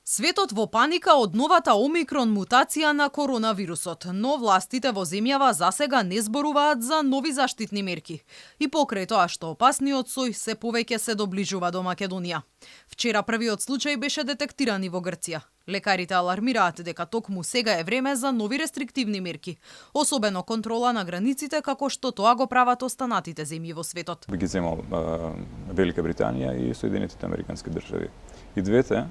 Светот во паника од новата омикрон мутација на коронавирусот, но властите во земјава засега не зборуваат за нови заштитни мерки. И покрај тоа што опасниот сој се повеќе се доближува до Македонија. Вчера првиот случај беше детектиран и во Грција. Лекарите алармираат дека токму сега е време за нови рестриктивни мерки, особено контрола на границите како што тоа го прават останатите земји во светот. Би ги земал Велика Британија и Соединетите Американски држави. И двете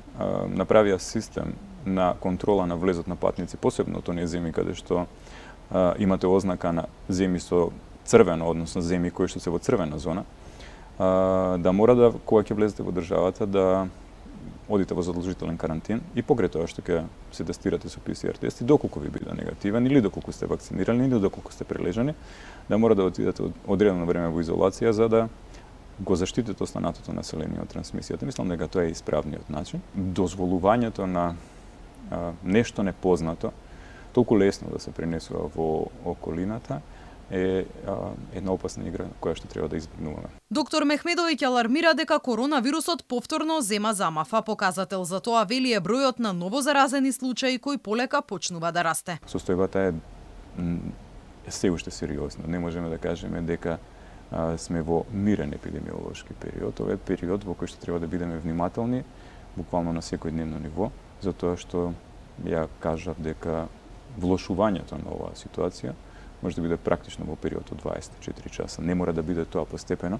направија систем на контрола на влезот на патници, посебно од оние земји каде што имате ознака на земји со црвено, односно земји кои што се во црвена зона, да мора да кога ќе влезете во државата да одите во задолжителен карантин и покрај тоа што ќе се тестирате со PCR тест и доколку ви биде негативен или доколку сте вакцинирани или доколку сте прележани, да мора да отидете одредено време во изолација за да го заштитите останатото население од трансмисијата. Мислам дека тоа е исправниот начин. Дозволувањето на нешто непознато, толку лесно да се пренесува во околината, е една опасна игра која што треба да избегнуваме. Доктор Мехмедовиќ алармира дека коронавирусот повторно зема замав, а показател за тоа вели е бројот на новозаразени случаи кои полека почнува да расте. Состојбата е се уште сериозна. Не можеме да кажеме дека сме во мирен епидемиолошки период. Ова е период во кој што треба да бидеме внимателни, буквално на секојдневно ниво, затоа што ја кажав дека влошувањето на оваа ситуација може да биде практично во период од 24 часа. Не мора да биде тоа постепено,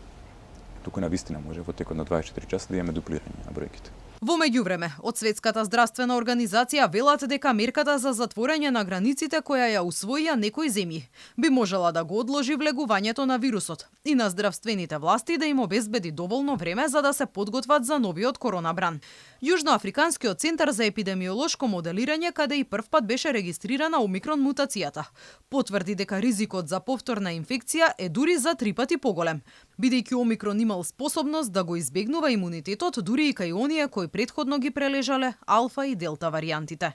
туку навистина може во текот на 24 часа да имаме дуплирање на бројките. Во меѓувреме, од Светската здравствена организација велат дека мерката за затворање на границите која ја усвоија некои земји би можела да го одложи влегувањето на вирусот и на здравствените власти да им обезбеди доволно време за да се подготват за новиот коронабран. Јужноафриканскиот центар за епидемиолошко моделирање, каде и првпат беше регистрирана омикрон мутацијата, потврди дека ризикот за повторна инфекција е дури за 3 пати поголем, бидејќи омикрон имал способност да го избегнува имунитетот дури и кај оние кои претходно ги прележале алфа и делта варијантите.